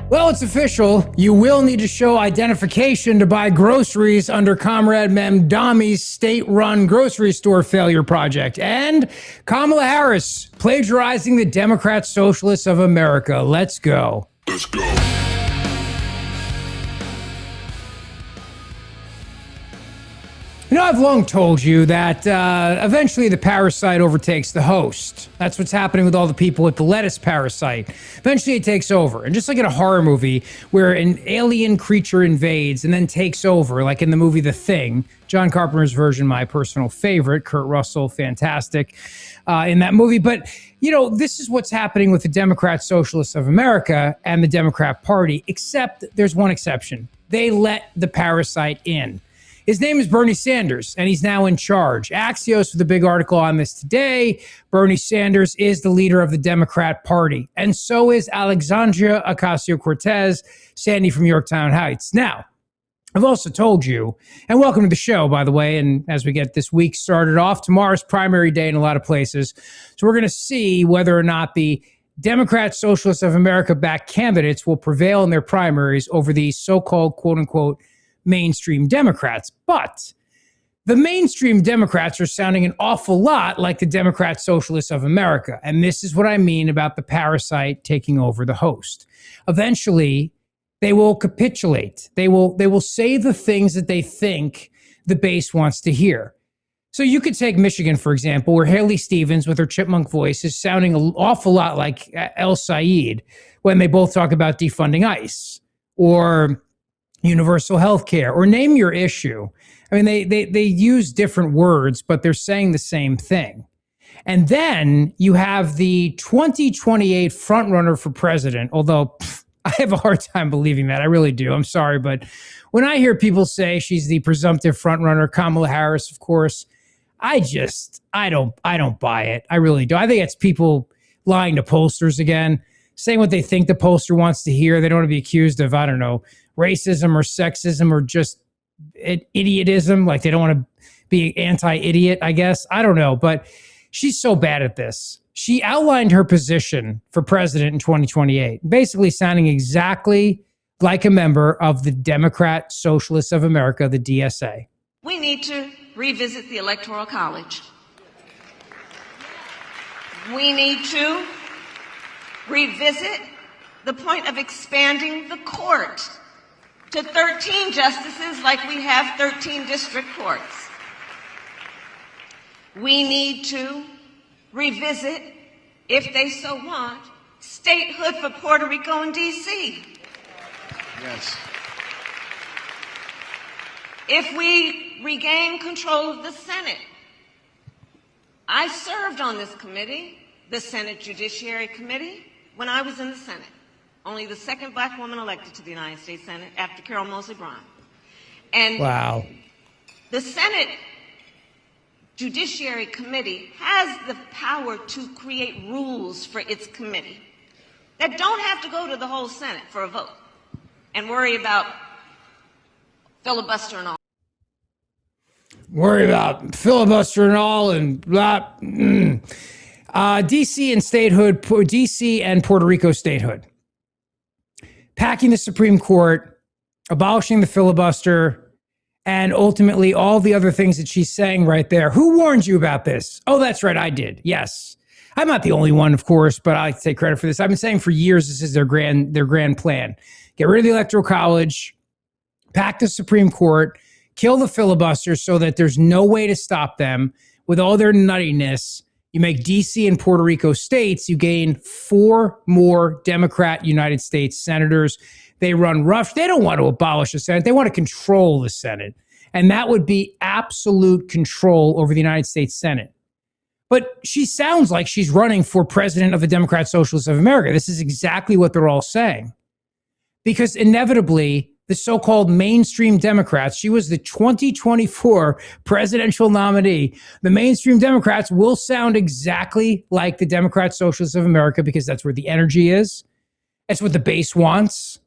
Well, it's official. You will need to show identification to buy groceries under Comrade Mamdani's state-run grocery store failure project. And Kamala Harris plagiarizing the Democratic Socialists of America. Let's go. Let's go. You know, I've long told you that eventually the parasite overtakes the host. That's what's happening with all the people with the lettuce parasite. Eventually it takes over. And just like in a horror movie where an alien creature invades and then takes over, like in the movie The Thing, John Carpenter's version, my personal favorite, Kurt Russell, fantastic in that movie. But, you know, this is what's happening with the Democratic Socialists of America and the Democrat Party, except there's one exception. They let the parasite in. His name is Bernie Sanders, and he's now in charge. Axios with a big article on this today. Bernie Sanders is the leader of the Democrat Party, and so is Alexandria Ocasio-Cortez, Sandy from Yorktown Heights. Now, I've also told you, and welcome to the show, by the way, and as we get this week started off, tomorrow's primary day in a lot of places. So we're going to see whether or not the Democrat Socialists of America-backed candidates will prevail in their primaries over these so-called, quote-unquote, mainstream Democrats. But the mainstream Democrats are sounding an awful lot like the Democrat Socialists of America. And this is what I mean about the parasite taking over the host. Eventually, they will capitulate. They will say the things that they think the base wants to hear. So you could take Michigan, for example, where Haley Stevens with her chipmunk voice is sounding an awful lot like El Sayed when they both talk about defunding ICE or universal health care, or name your issue. I mean, they use different words, but they're saying the same thing. And then you have the 2028 frontrunner for president, although I have a hard time believing that. I really do. I'm sorry. But when I hear people say she's the presumptive frontrunner, Kamala Harris, of course, I don't buy it. I really do. I think it's people lying to pollsters again, saying what they think the pollster wants to hear. They don't want to be accused of, I don't know, racism or sexism or just idiotism. Like they don't want to be anti-idiot, I guess. I don't know, but she's so bad at this. She outlined her position for president in 2028, basically sounding exactly like a member of the Democrat Socialists of America, the DSA. We need to revisit the Electoral College. We need to revisit the point of expanding the court to 13 justices like we have 13 district courts. We need to revisit, if they so want, statehood for Puerto Rico and D.C. Yes. If we regain control of the Senate, I served on this committee, the Senate Judiciary Committee, when I was in the Senate. Only the second black woman elected to the United States Senate after Carol Moseley Braun. And wow. The Senate Judiciary Committee has the power to create rules for its committee that don't have to go to the whole Senate for a vote and worry about filibuster and all. Worry about filibuster and all and blah. D.C. and statehood, D.C. and Puerto Rico statehood. Packing the Supreme Court, abolishing the filibuster, and ultimately all the other things that she's saying right there. Who warned you about this? Oh, that's right, I did. Yes. I'm not the only one, of course, but I like to take credit for this. I've been saying for years this is their grand plan. Get rid of the Electoral College, pack the Supreme Court, kill the filibuster so that there's no way to stop them with all their nuttiness. You make D.C. and Puerto Rico states, you gain 4 more Democrat United States senators. They run rough. They don't want to abolish the Senate. They want to control the Senate. And that would be absolute control over the United States Senate. But she sounds like she's running for president of the Democrat Socialists of America. This is exactly what they're all saying. Because inevitably, the so-called mainstream Democrats, she was the 2024 presidential nominee. The mainstream Democrats will sound exactly like the Democrat Socialists of America because that's where the energy is. That's what the base wants.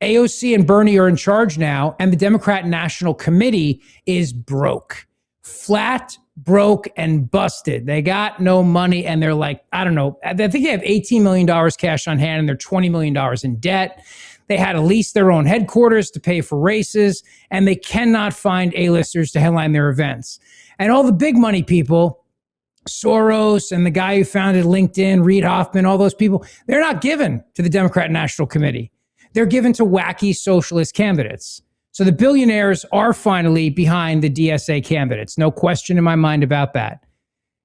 AOC and Bernie are in charge now, and the Democrat National Committee is broke. Flat, broke, and busted. They got no money, and they're like, I don't know, I think they have $18 million cash on hand, and they're $20 million in debt. They had to lease their own headquarters to pay for races, and they cannot find A-listers to headline their events. And all the big money people, Soros and the guy who founded LinkedIn, Reid Hoffman, all those people, they're not given to the Democrat National Committee. They're given to wacky socialist candidates. So the billionaires are finally behind the DSA candidates. No question in my mind about that.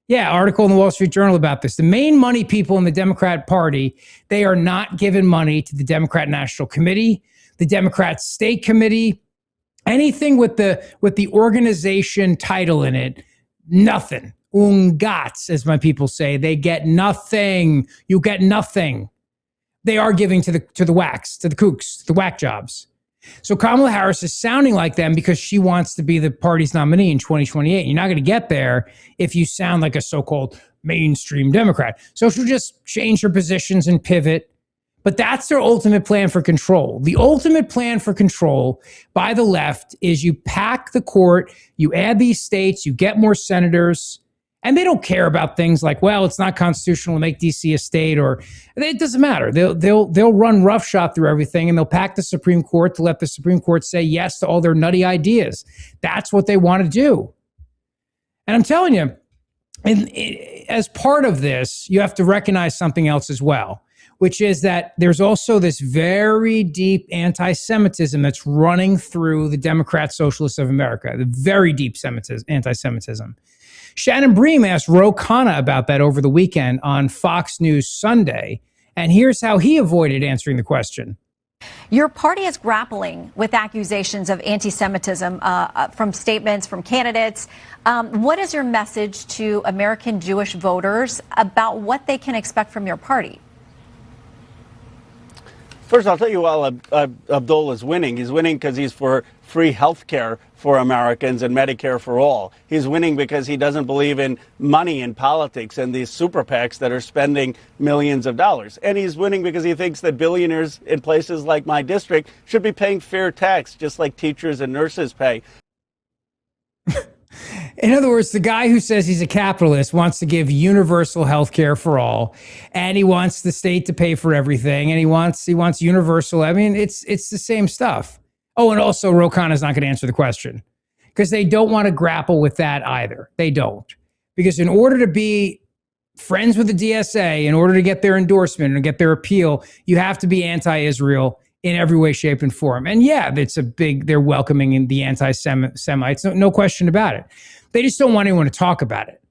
Yeah, article in the Wall Street Journal about this. The main money people in the Democrat Party, they are not giving money to the Democrat National Committee, the Democrat State Committee, anything with the organization title in it, nothing. Ungats, as my people say. They get nothing. You get nothing. They are giving to the whacks, to the kooks, to the whack jobs. So Kamala Harris is sounding like them because she wants to be the party's nominee in 2028. You're not going to get there if you sound like a so-called mainstream Democrat. So she'll just change her positions and pivot. But that's their ultimate plan for control. The ultimate plan for control by the left is you pack the court, you add these states, you get more senators, and they don't care about things like, well, it's not constitutional to make DC a state, or it doesn't matter. They'll run roughshod through everything, and they'll pack the Supreme Court to let the Supreme Court say yes to all their nutty ideas. That's what they want to do. And I'm telling you, as part of this, you have to recognize something else as well, which is that there's also this very deep anti-Semitism that's running through the Democrat Socialists of America, the very deep anti-Semitism. Shannon Bream asked Ro Khanna about that over the weekend on Fox News Sunday, and here's how he avoided answering the question. Your party is grappling with accusations of anti-Semitism from statements from candidates. What is your message to American Jewish voters about what they can expect from your party? First, I'll tell you, while Abdul is winning, he's winning because he's for free health care for Americans and Medicare for all. He's winning because he doesn't believe in money in politics and these super PACs that are spending millions of dollars. And he's winning because he thinks that billionaires in places like my district should be paying fair tax, just like teachers and nurses pay. In other words, the guy who says he's a capitalist wants to give universal health care for all, and he wants the state to pay for everything, and he wants universal. I mean, it's the same stuff. Oh, and also Ro Khanna's not going to answer the question because they don't want to grapple with that either. They don't. Because in order to be friends with the DSA, in order to get their endorsement and get their appeal, you have to be anti-Israel in every way, shape, and form. And yeah, they're welcoming in the anti-Semites, no question about it. They just don't want anyone to talk about it.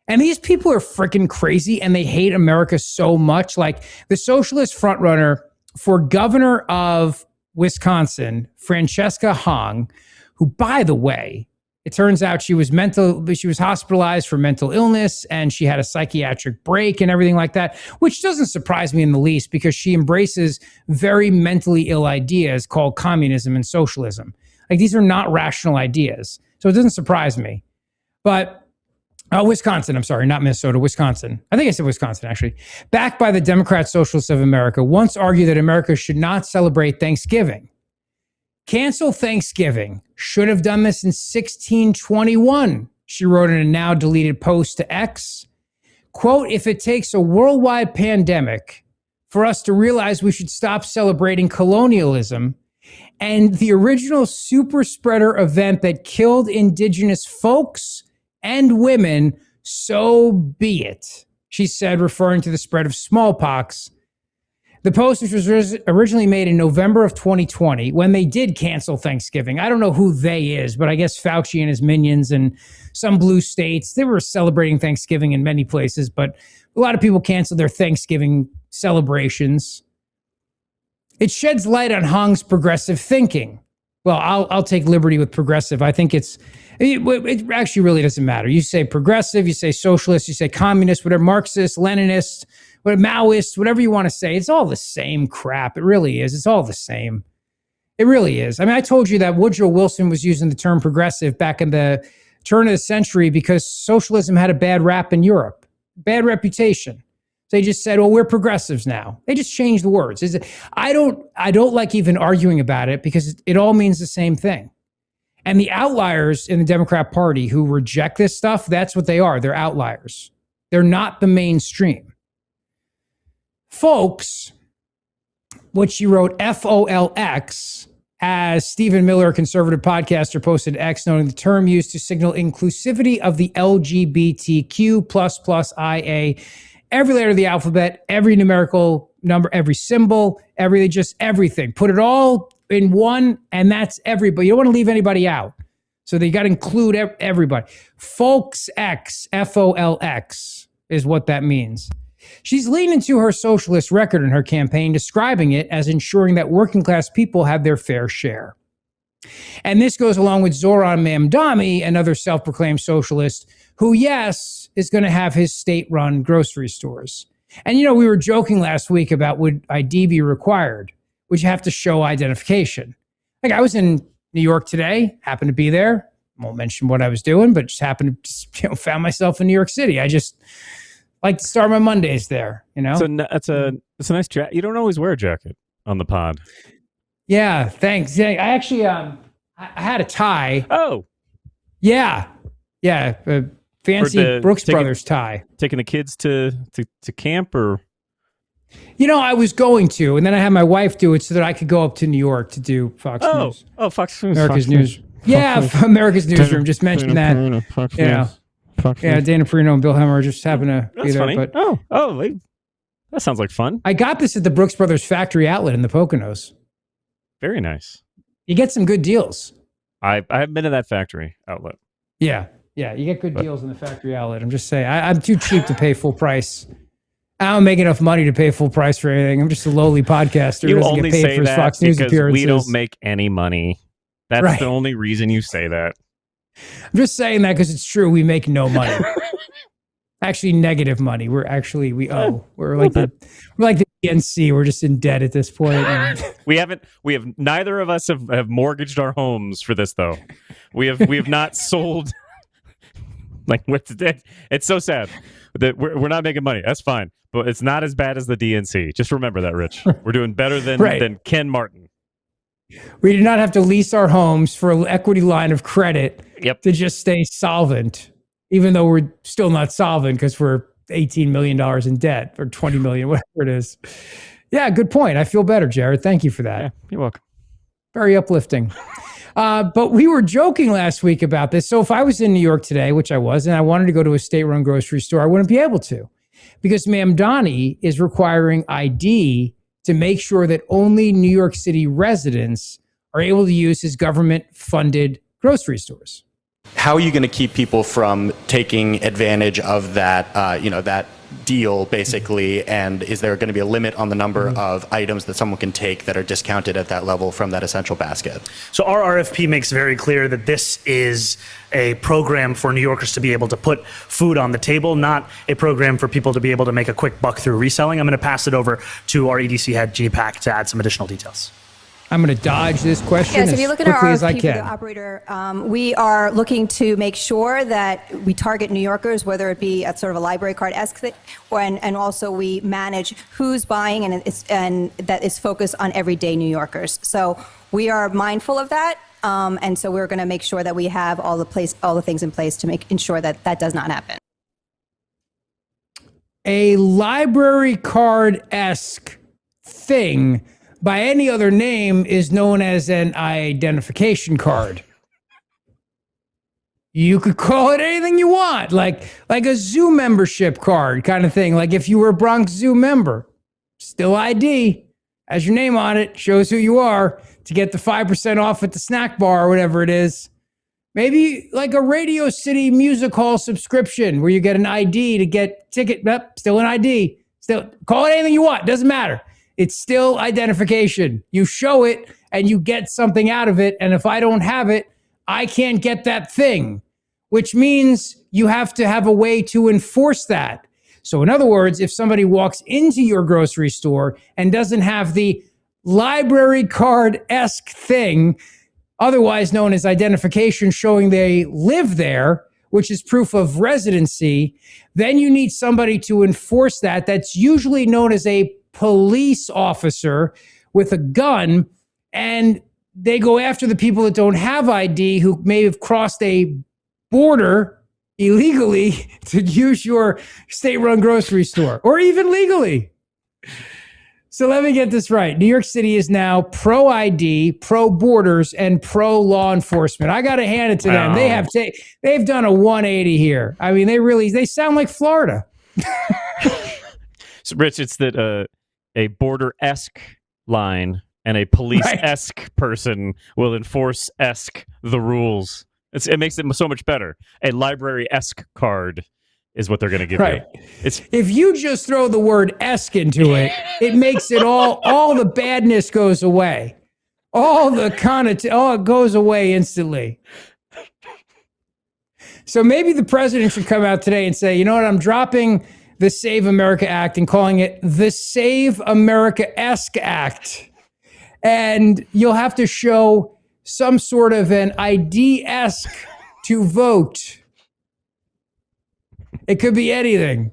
And these people are freaking crazy, and they hate America so much. Like the socialist frontrunner for governor of Wisconsin, Francesca Hong, who, by the way, it turns out she was hospitalized for mental illness, and she had a psychiatric break and everything like that, which doesn't surprise me in the least because she embraces very mentally ill ideas called communism and socialism. Like, these are not rational ideas. So it doesn't surprise me. But Wisconsin, I'm sorry, not Minnesota, Wisconsin. I think I said Wisconsin, actually. Backed by the Democrat Socialists of America, once argued that America should not celebrate Thanksgiving. Cancel Thanksgiving. Should have done this in 1621, she wrote in a now deleted post to X. Quote, if it takes a worldwide pandemic for us to realize we should stop celebrating colonialism and the original super spreader event that killed indigenous folks and women, so be it, she said, referring to the spread of smallpox. The post, which was originally made in November of 2020, when they did cancel Thanksgiving. I don't know who they is, but I guess Fauci and his minions and some blue states, they were celebrating Thanksgiving in many places, but a lot of people canceled their Thanksgiving celebrations. It sheds light on Hong's progressive thinking. Well, I'll take liberty with progressive. I think it actually really doesn't matter. You say progressive, you say socialist, you say communist, whatever, Marxist, Leninist, whatever, Maoist, whatever you want to say. It's all the same crap. It really is. It's all the same. It really is. I mean, I told you that Woodrow Wilson was using the term progressive back in the turn of the century because socialism had a bad rap in Europe, bad reputation. So they just said, well, we're progressives now. They just changed the words. I don't like even arguing about it because it all means the same thing. And the outliers in the Democrat Party who reject this stuff, that's what they are. They're outliers. They're not the mainstream. Folks, what she wrote, FOLX, as Stephen Miller, a conservative podcaster, posted X, noting the term used to signal inclusivity of the LGBTQ++ IA, every letter of the alphabet, every numerical number, every symbol, just everything. Put it all in one, and that's everybody. You don't want to leave anybody out. So they got to include everybody. Folks X, FOLX, is what that means. She's leaned into her socialist record in her campaign, describing it as ensuring that working class people have their fair share. And this goes along with Zohran Mamdani, another self-proclaimed socialist, who, yes, is going to have his state-run grocery stores. And, we were joking last week about would ID be required? Would you have to show identification? Like, I was in New York today, happened to be there. Won't mention what I was doing, but just happened to found myself in New York City. I just like to start my Mondays there, So it's a nice jacket. You don't always wear a jacket on the pod. Yeah, thanks. Yeah, I actually I had a tie. Oh, yeah, fancy Brooks Brothers tie. Taking the kids to camp, or I was going to, and then I had my wife do it so that I could go up to New York to do Fox News. Oh, Fox News, America's News. Yeah, America's Newsroom. Just mentioned that. Dana Perino and Bill Hemmer just happened to be there. Funny. But that sounds like fun. I got this at the Brooks Brothers factory outlet in the Poconos. Very nice. You get some good deals. I haven't been to that factory outlet. Yeah, you get good deals in the factory outlet. I'm just saying, I'm too cheap to pay full price. I don't make enough money to pay full price for anything. I'm just a lowly podcaster. You who doesn't only get paid say for his that Fox News because appearances. we don't make any money. That's right. The only reason you say that. I'm just saying that because it's true. We make no money. Actually, negative money. We owe. We're like the DNC. We're just in debt at this point. Neither of us have mortgaged our homes for this, though. We have not sold. Like, it's so sad that we're not making money. That's fine, but it's not as bad as the DNC. Just remember that, Rich. We're doing better than Ken Martin. We do not have to lease our homes for an equity line of credit to just stay solvent, even though we're still not solvent because we're $18 million in debt or $20 million, whatever it is. Yeah, good point. I feel better, Jared. Thank you for that. Yeah, you're welcome. Very uplifting. But we were joking last week about this. So if I was in New York today, which I was, and I wanted to go to a state-run grocery store, I wouldn't be able to because Mamdani is requiring ID to make sure that only New York City residents are able to use his government-funded grocery stores. How are you going to keep people from taking advantage of that, that deal, basically? And is there going to be a limit on the number of items that someone can take that are discounted at that level from that essential basket? So our RFP makes very clear that this is a program for New Yorkers to be able to put food on the table, not a program for people to be able to make a quick buck through reselling. I'm going to pass it over to our EDC head, G-Pack, to add some additional details. I'm going to dodge this question Yes, if you look at our quickly as I RFP for the can. operator, we are looking to make sure that we target New Yorkers, whether it be at sort of a library card-esque thing, and also we manage who's buying, and that is focused on everyday New Yorkers. So we are mindful of that, and so we're going to make sure that we have all the things in place to ensure that that does not happen. A library card-esque thing by any other name is known as an identification card. You could call it anything you want, like a zoo membership card kind of thing. Like if you were a Bronx Zoo member, still ID, has your name on it, shows who you are to get the 5% off at the snack bar or whatever it is. Maybe like a Radio City Music Hall subscription where you get an ID to get ticket, still an ID. Still, call it anything you want, doesn't matter. It's still identification. You show it and you get something out of it. And if I don't have it, I can't get that thing, which means you have to have a way to enforce that. So in other words, if somebody walks into your grocery store and doesn't have the library card-esque thing, otherwise known as identification showing they live there, which is proof of residency, then you need somebody to enforce that. That's usually known as a police officer with a gun, and they go after the people that don't have ID who may have crossed a border illegally to use your state-run grocery store, or even legally. So let me get this right. New York City is now pro ID, pro borders, and pro law enforcement. I got to hand it to them. They've done a 180 here. I mean, they sound like Florida. So, Rich, it's that a border-esque line and a police-esque person will enforce-esque the rules. It makes it so much better. A library-esque card is what they're going to give you. If you just throw the word esque into it, it makes it all the badness goes away. All the it goes away instantly. So maybe the president should come out today and say, you know what, I'm dropping the Save America Act and calling it the Save America-esque Act. And you'll have to show some sort of an ID-esque to vote. It could be anything.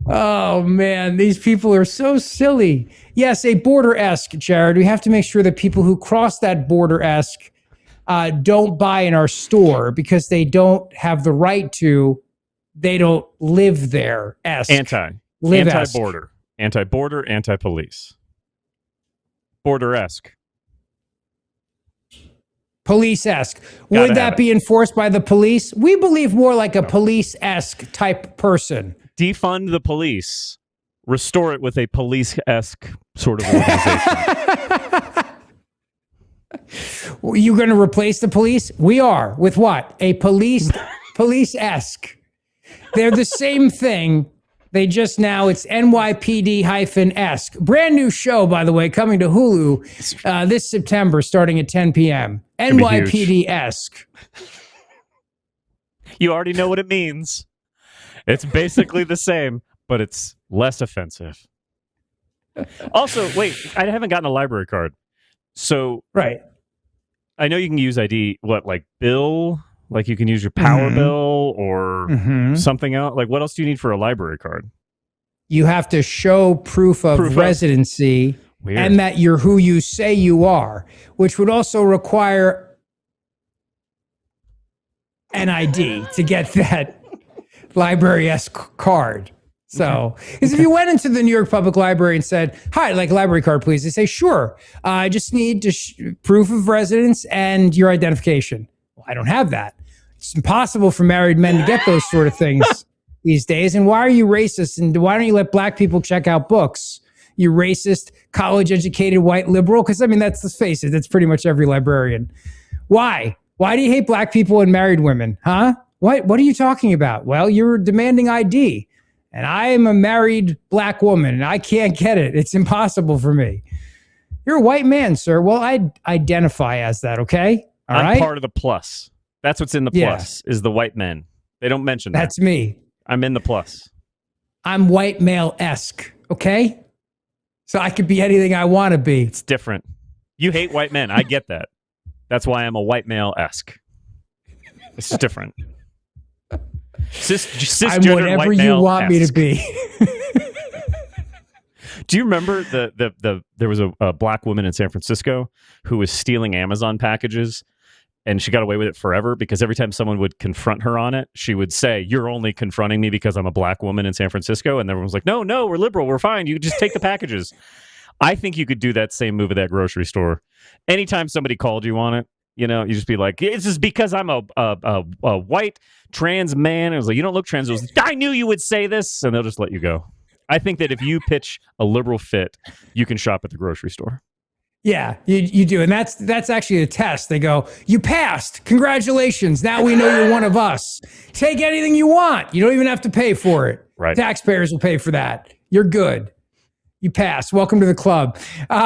Oh, man, these people are so silly. Yes, a border-esque, Jared. We have to make sure that people who cross that border-esque don't buy in our store because they don't have the right to. They don't live there. Anti-border, anti-police. Border-esque. Police-esque. Would that be enforced by the police? We believe more like a police-esque type person. Defund the police. Restore it with a police-esque sort of organization. You're going to replace the police? We are. With what? A police-esque. They're the same thing. They just now, it's NYPD-esque. Brand new show, by the way, coming to Hulu this September starting at 10 p.m. NYPD-esque. You already know what it means. It's basically the same, but it's less offensive. Also, wait, I haven't gotten a library card. So, right. I know you can use ID, like bill? Like you can use your power bill or something else. Like what else do you need for a library card? You have to show proof of residency and that you're who you say you are, which would also require an ID to get that library-esque card. So, because if you went into the New York Public Library and said, "Hi, I'd like a library card, please," they say, "Sure. I just need proof of residence and your identification." Well, I don't have that. It's impossible for married men to get those sort of things these days. And why are you racist? And why don't you let black people check out books? You racist, college-educated white liberal? Because, I mean, let's face it, that's pretty much every librarian. Why? Why do you hate black people and married women? Huh? What are you talking about? Well, you're demanding ID. And I am a married black woman, and I can't get it. It's impossible for me. You're a white man, sir. Well, I identify as that, okay? All I'm right? part of the plus. That's what's in the plus, is the white men. They don't mention that. That's me. I'm in the plus. I'm white male-esque, okay? So I could be anything I want to be. It's different. You hate white men. I get that. That's why I'm a white male-esque. It's different. I'm whatever you want me to be. Do you remember there was a black woman in San Francisco who was stealing Amazon packages, and she got away with it forever because every time someone would confront her on it, she would say, "You're only confronting me because I'm a black woman in San Francisco," and everyone was like, "No, we're liberal, we're fine. You just take the packages." I think you could do that same move at that grocery store. Anytime somebody called you on it, you just be like, "This is because I'm a white trans man." It was like, "You don't look trans." It was like, "I knew you would say this," and they'll just let you go. I think that if you pitch a liberal fit, you can shop at the grocery store. Yeah, you do. And that's actually a test. They go, "You passed. Congratulations. Now we know you're one of us. Take anything you want. You don't even have to pay for it. Right. Taxpayers will pay for that. You're good. You passed. Welcome to the club."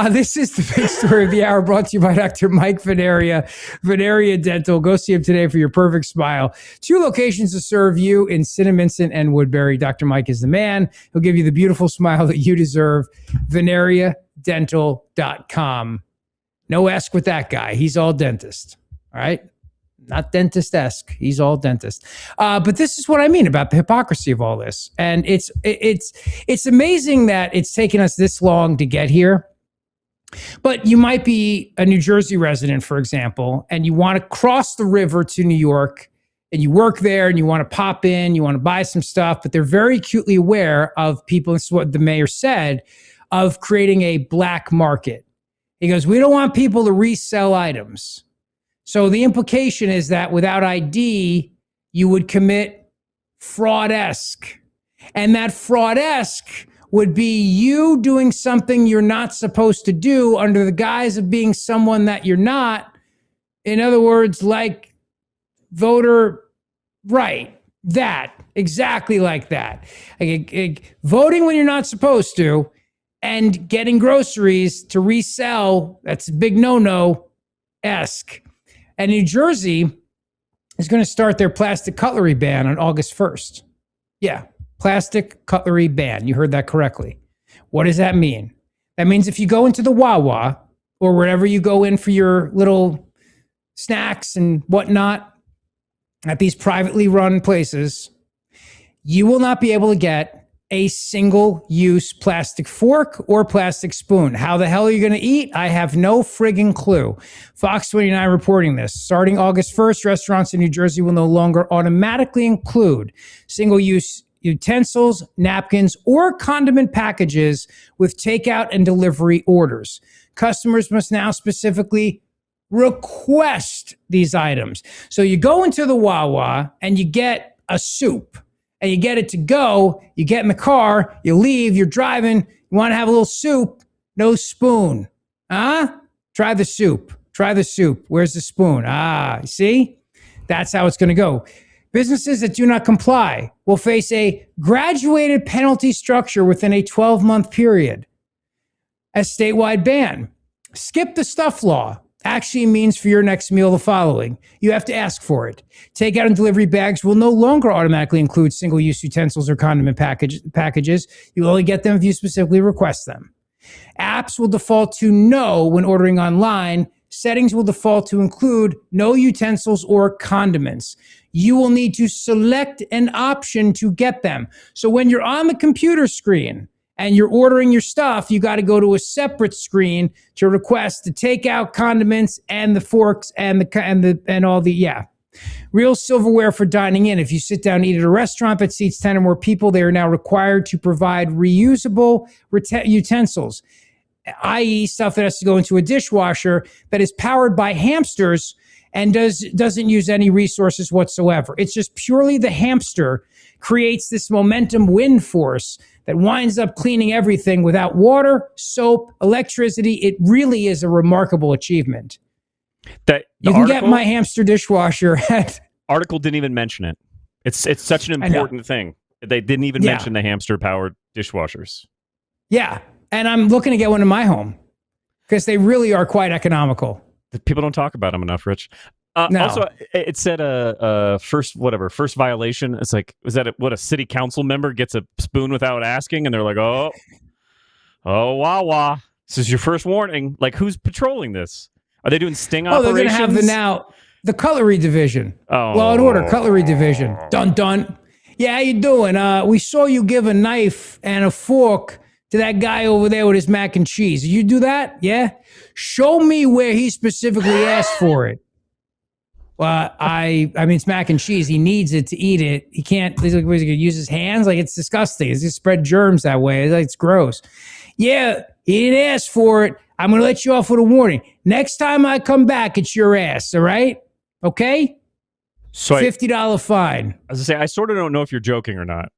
This is the big story of the hour, brought to you by Dr. Mike Veneria, Veneria Dental. Go see him today for your perfect smile. 2 locations to serve you in Cinnaminson and Woodbury. Dr. Mike is the man. He'll give you the beautiful smile that you deserve. VeneriaDental.com. No esque with that guy. He's all dentist. All right? Not dentist-esque. He's all dentist. But this is what I mean about the hypocrisy of all this. And it's amazing that it's taken us this long to get here. But you might be a New Jersey resident, for example, and you want to cross the river to New York, and you work there, and you want to pop in, you want to buy some stuff, but they're very acutely aware of people, this is what the mayor said, of creating a black market. He goes, we don't want people to resell items. So the implication is that without ID, you would commit fraud-esque. And that fraud-esque would be you doing something you're not supposed to do under the guise of being someone that you're not. In other words, like voter right, that, exactly like that. Voting when you're not supposed to and getting groceries to resell, that's a big no-no-esque. And New Jersey is going to start their plastic cutlery ban on August 1st. Yeah, plastic cutlery ban. You heard that correctly. What does that mean? That means if you go into the Wawa or wherever you go in for your little snacks and whatnot at these privately run places, you will not be able to get a single-use plastic fork or plastic spoon. How the hell are you going to eat? I have no friggin' clue. Fox 29 reporting this. Starting August 1st, restaurants in New Jersey will no longer automatically include single-use utensils, napkins, or condiment packages with takeout and delivery orders. Customers must now specifically request these items. So you go into the Wawa and you get a soup and you get it to go, you get in the car, you leave, you're driving, you want to have a little soup, no spoon. Try the soup. Try the soup. Where's the spoon? See? That's how it's going to go. Businesses that do not comply will face a graduated penalty structure within a 12-month period. A statewide ban. Skip the stuff law actually means for your next meal the following. You have to ask for it. Takeout and delivery bags will no longer automatically include single-use utensils or condiment packages. You only get them if you specifically request them. Apps will default to no when ordering online. Settings will default to include no utensils or condiments. You will need to select an option to get them. So when you're on the computer screen and you're ordering your stuff, you got to go to a separate screen to request the takeout condiments and the forks and all the real silverware for dining in. If you sit down and eat at a restaurant that seats 10 or more people, they are now required to provide reusable utensils, i.e. stuff that has to go into a dishwasher that is powered by hamsters and doesn't use any resources whatsoever. It's just purely the hamster creates this momentum wind force that winds up cleaning everything without water, soap, electricity. It really is a remarkable achievement. You can get my hamster dishwasher at... Article didn't even mention it. It's such an important thing. They didn't even mention the hamster-powered dishwashers. Yeah, and I'm looking to get one in my home because they really are quite economical. People don't talk about them enough, Rich. No. Also, it said first violation. It's like, was that what a city council member gets a spoon without asking, and they're like, oh, Wawa, this is your first warning. Like, who's patrolling this? Are they doing sting operations? They're going to have the Cutlery Division. Law and Order, Cutlery Division. Dun dun. Yeah, how you doing? We saw you give a knife and a fork to that guy over there with his mac and cheese. Did you do that? Yeah? Show me where he specifically asked for it. Well, I mean, it's mac and cheese. He needs it to eat it. He can't, he's going to use his hands? Like, it's disgusting. It's just spread germs that way. It's gross. Yeah, he didn't ask for it. I'm going to let you off with a warning. Next time I come back, it's your ass, all right? Okay? So $50 fine. I was going to say, I sort of don't know if you're joking or not.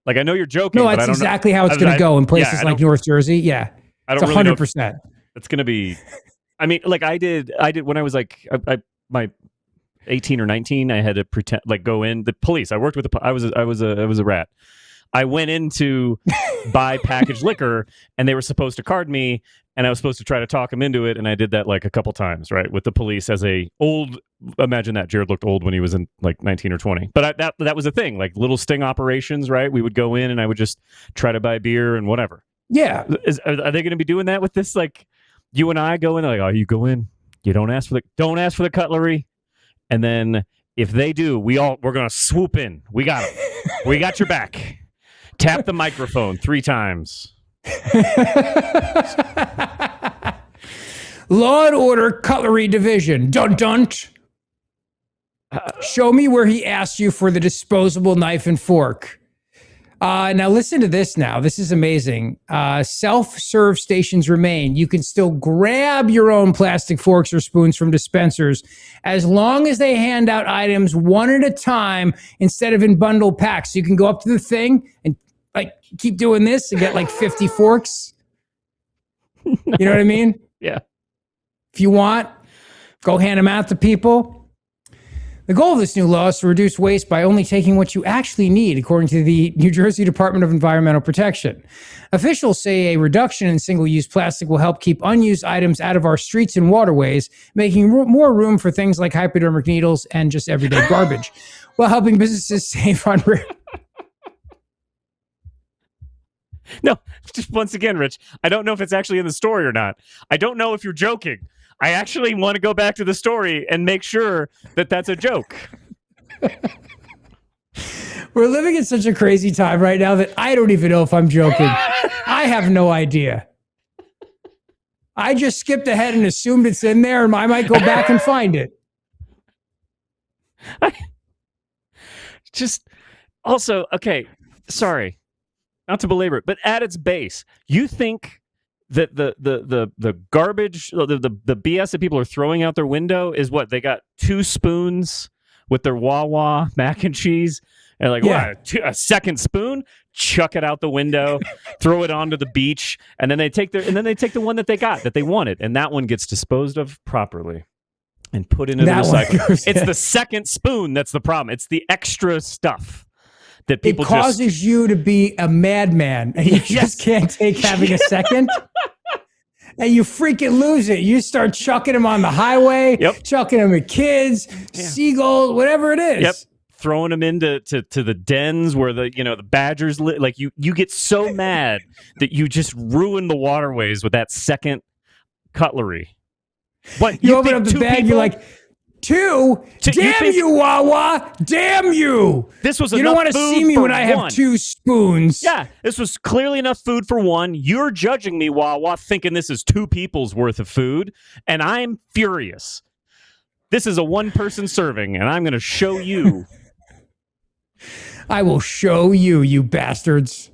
Like, I know you're joking, No, but that's I don't exactly know. how it's going to go in places like North Jersey. Yeah. I don't it's really 100%. It's going to be, I mean, like I did when I was like, my 18 or 19, I had to pretend, like, go in the police. I worked with I was a rat. I went in to buy packaged liquor, and they were supposed to card me, and I was supposed to try to talk them into it, and I did that like a couple times, right, with the police as a old. Imagine that Jared looked old when he was in like 19 or 20, but that was a thing, like little sting operations, right? We would go in, and I would just try to buy beer and whatever. Yeah, are they going to be doing that with this? Like, you and I go in, like, oh, you go in, you don't ask for the cutlery, and then if they do, we're going to swoop in. We got them. We got your back. Tap the microphone 3 times. Law and Order, Cutlery Division. Dun dun. Show me where he asked you for the disposable knife and fork. Now listen to this now. This is amazing. Self-serve stations remain. You can still grab your own plastic forks or spoons from dispensers as long as they hand out items one at a time instead of in bundle packs. So you can go up to the thing and like keep doing this and get like 50 forks. You know what I mean? Yeah. If you want, go hand them out to people. The goal of this new law is to reduce waste by only taking what you actually need, according to the New Jersey Department of Environmental Protection. Officials say a reduction in single-use plastic will help keep unused items out of our streets and waterways, making more room for things like hypodermic needles and just everyday garbage, while helping businesses save on... No, just once again, Rich, I don't know if it's actually in the story or not. I don't know if you're joking. I actually want to go back to the story and make sure that that's a joke. We're living in such a crazy time right now that I don't even know if I'm joking. I have no idea. I just skipped ahead and assumed it's in there, and I might go back and find it. Just also, okay, sorry, not to belabor it, but at its base, you think that the garbage, the BS that people are throwing out their window is what? They got 2 spoons with their Wawa mac and cheese, and like, what? A second spoon? Chuck it out the window, throw it onto the beach, and then they take the one that they got that they wanted, and that one gets disposed of properly and put into the recycle. It's the second spoon that's the problem. It's the extra stuff that people. It causes you to be a madman, and you just can't take having a second. And you freaking lose it. You start chucking them on the highway, chucking them at kids, seagulls, whatever it is. Yep. Throwing them into the dens where the badgers live. Like you get so mad that you just ruin the waterways with that second cutlery. What you open up the bag, you're like, 2? Damn you, Wawa! Damn you! This was you don't want to see me when I have 2 spoons. Yeah, this was clearly enough food for one. You're judging me, Wawa, thinking this is 2 people's worth of food, and I'm furious. This is a 1-person serving, and I'm going to show you. I will show you, you bastards.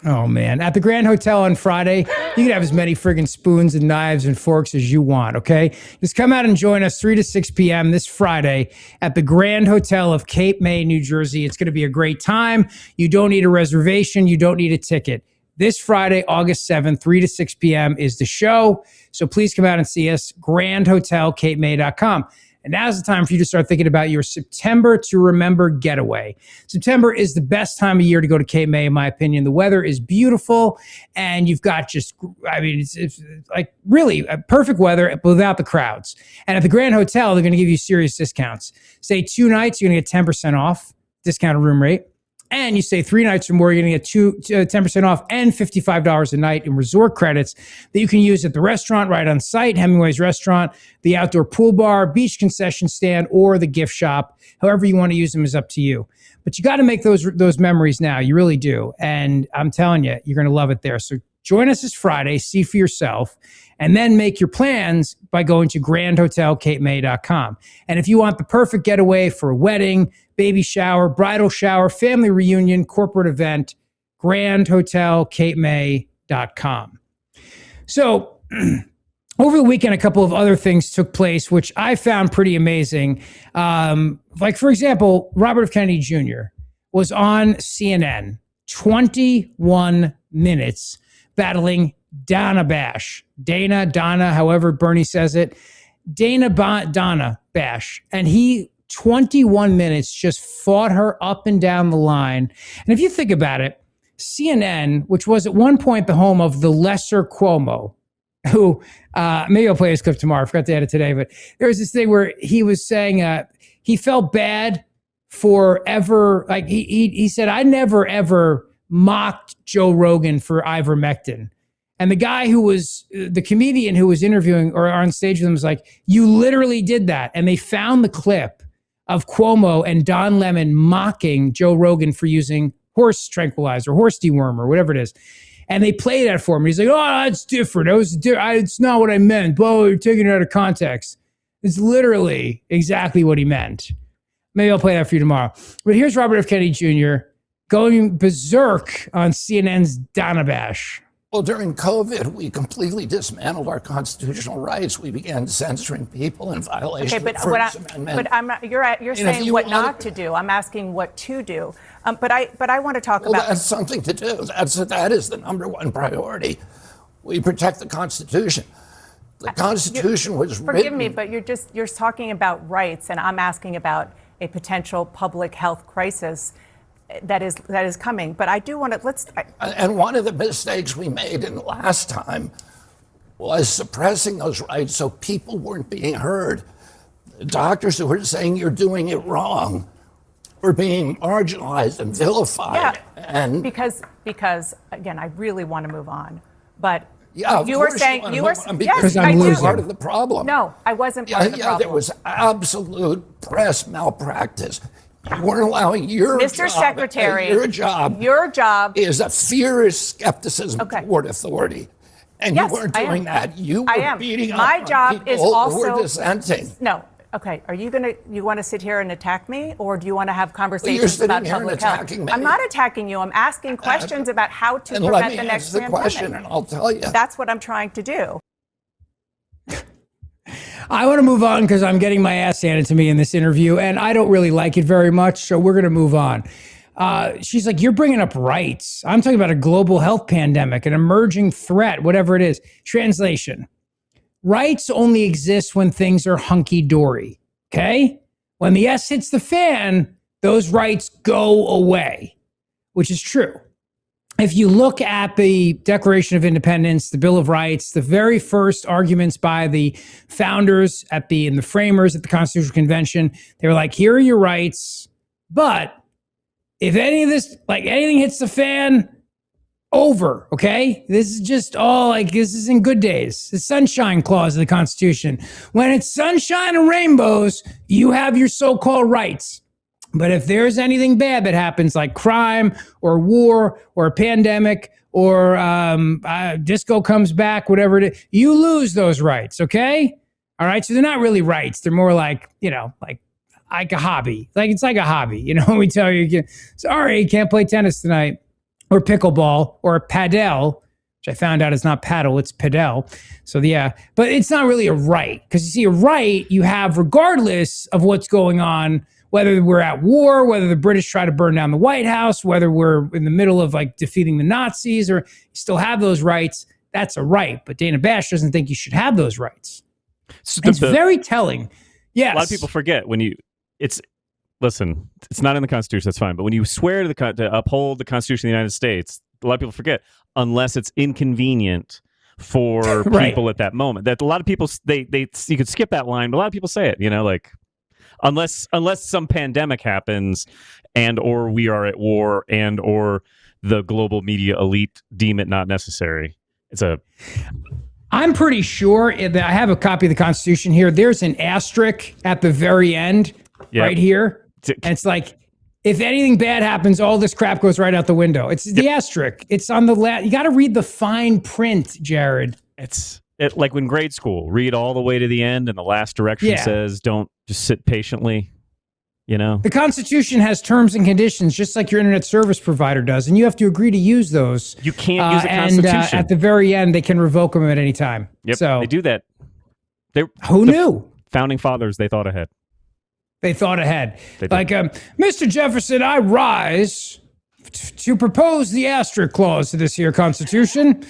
Oh, man. At the Grand Hotel on Friday, you can have as many friggin' spoons and knives and forks as you want, okay? Just come out and join us 3 to 6 p.m. this Friday at the Grand Hotel of Cape May, New Jersey. It's going to be a great time. You don't need a reservation. You don't need a ticket. This Friday, August 7th, 3 to 6 p.m. is the show. So please come out and see us, grandhotelcapemay.com. And now's the time for you to start thinking about your September to Remember getaway. September is the best time of year to go to Cape May, in my opinion. The weather is beautiful, and you've got just, it's like really perfect weather without the crowds. And at the Grand Hotel, they're going to give you serious discounts. Stay 2 nights, you're going to get 10% off, discounted room rate. And you stay 3 nights or more, you're going to get 10% off and $55 a night in resort credits that you can use at the restaurant right on site, Hemingway's Restaurant, the outdoor pool bar, beach concession stand, or the gift shop. However you want to use them is up to you. But you got to make those memories now. You really do. And I'm telling you, you're going to love it there. So join us this Friday, see for yourself, and then make your plans by going to grandhotelcapemay.com. And if you want the perfect getaway for a wedding, baby shower, bridal shower, family reunion, corporate event, grandhotelcapemay.com. So over the weekend, a couple of other things took place, which I found pretty amazing. Like, for example, Robert F. Kennedy Jr. was on CNN 21 minutes battling Donna Bash. Donna, however Bernie says it. Donna Bash. And he 21 minutes just fought her up and down the line. And if you think about it, CNN, which was at one point the home of the lesser Cuomo, who, maybe I'll play this clip tomorrow. I forgot to add it today, but there was this thing where he was saying he felt bad for ever, like he said, I never ever mocked Joe Rogan for ivermectin. And the guy who was, the comedian who was interviewing or on stage with him was like, you literally did that. And they found the clip of Cuomo and Don Lemon mocking Joe Rogan for using horse tranquilizer, horse dewormer, whatever it is. And they played that for him. He's like, oh, that's different. It's not what I meant. Bo, you're taking it out of context. It's literally exactly what he meant. Maybe I'll play that for you tomorrow. But here's Robert F. Kennedy Jr. going berserk on CNN's Donna Bash. Well, during COVID, we completely dismantled our constitutional rights. We began censoring people in violation of the First Amendment. But I'm not, you're saying what not to do. I'm asking what to do. But I want to talk about. That's something to do. That is the number one priority. We protect the Constitution. The Constitution was written. Forgive me, but you're talking about rights, and I'm asking about a potential public health crisis that is coming. But I do want to And one of the mistakes we made in the last time was suppressing those rights so people weren't being heard. The doctors who were saying you're doing it wrong were being marginalized and vilified. Yeah, and because again, I really want to move on, but. Yeah, you were saying you were because I'm losing. Part of the problem. No, I wasn't part of the problem. There was absolute press malpractice. You weren't allowing your Mr. job, Secretary, your job is a fierce skepticism toward authority, and yes, you weren't doing that. You were beating up My on job people is also who were dissenting. No. Okay, you want to sit here and attack me, or do you want to have conversations you're sitting about here public and health? attacking me. I'm not attacking you. I'm asking questions about how to and prevent let me the next answer the pandemic. question, and I'll tell you. That's what I'm trying to do. I want to move on because I'm getting my ass handed to me in this interview, and I don't really like it very much, so we're going to move on. She's like, you're bringing up rights. I'm talking about a global health pandemic, an emerging threat, whatever it is. Translation. Rights only exist when things are hunky-dory. Okay? When the S hits the fan, those rights go away, which is true. If you look at the Declaration of Independence, the Bill of Rights, the very first arguments by the founders and the framers at the Constitutional Convention, they were like, here are your rights, but if anything hits the fan, over, okay? This is just all this is in good days. The sunshine clause of the Constitution. When it's sunshine and rainbows, you have your so-called rights. But if there's anything bad that happens, like crime or war or a pandemic or disco comes back, whatever it is, you lose those rights, okay? All right, so they're not really rights. They're more like a hobby. It's like a hobby. We tell you, sorry, you can't play tennis tonight. Or pickleball, or padel, which I found out is not paddle, it's padel. So yeah, but it's not really a right. Because you see, a right you have regardless of what's going on, whether we're at war, whether the British try to burn down the White House, whether we're in the middle of defeating the Nazis, or you still have those rights, that's a right. But Dana Bash doesn't think you should have those rights. It's very telling. Yes. A lot of people forget listen, it's not in the Constitution, that's fine. But when you swear to uphold the Constitution of the United States, a lot of people forget, unless it's inconvenient for right. people at that moment. That a lot of people, you could skip that line, but a lot of people say it, unless some pandemic happens and or we are at war and or the global media elite deem it not necessary. I'm pretty sure that I have a copy of the Constitution here. There's an asterisk at the very end right here. And it's like, if anything bad happens, all this crap goes right out the window. It's the asterisk. It's on the left. You got to read the fine print, Jared. It's like when grade school, read all the way to the end and the last direction says, don't just sit patiently, The Constitution has terms and conditions, just like your internet service provider does, and you have to agree to use those. You can't use the Constitution. And at the very end, they can revoke them at any time. Yep, so they do that. Who knew? Founding fathers, they thought ahead. They thought ahead. Mr. Jefferson, I rise to propose the asterisk clause to this here Constitution.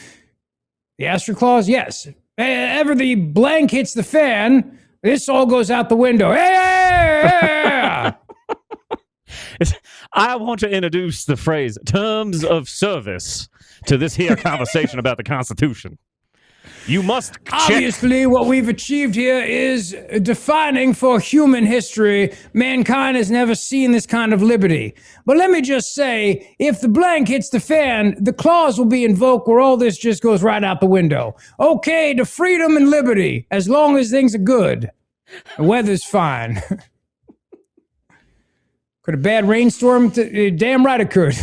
The asterisk clause, yes. Ever the blank hits the fan, this all goes out the window. I want to introduce the phrase terms of service to this here conversation about the Constitution. You must check. Obviously, what we've achieved here is defining for human history. Mankind has never seen this kind of liberty. But let me just say, if the blank hits the fan, the clause will be invoked where all this just goes right out the window. Okay, to freedom and liberty, as long as things are good. The weather's fine. Could a bad rainstorm? Damn right it could.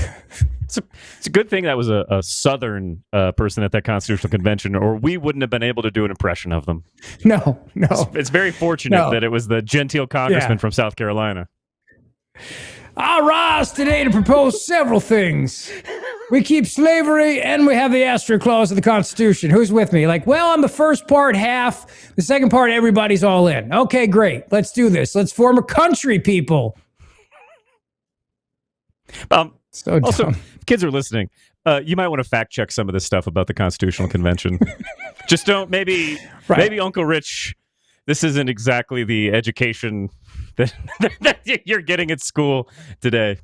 It's a good thing that was a Southern person at that Constitutional Convention, or we wouldn't have been able to do an impression of them. No. It's very fortunate that it was the genteel congressman from South Carolina. I'll rise today to propose several things. We keep slavery and we have the asterisk clause of the Constitution. Who's with me? Like, well, on the first part, half. The second part, everybody's all in. Okay, great. Let's do this. Let's form a country, people. So also, if kids are listening, you might want to fact check some of this stuff about the Constitutional Convention. Just don't, maybe Uncle Rich, this isn't exactly the education that you're getting at school today.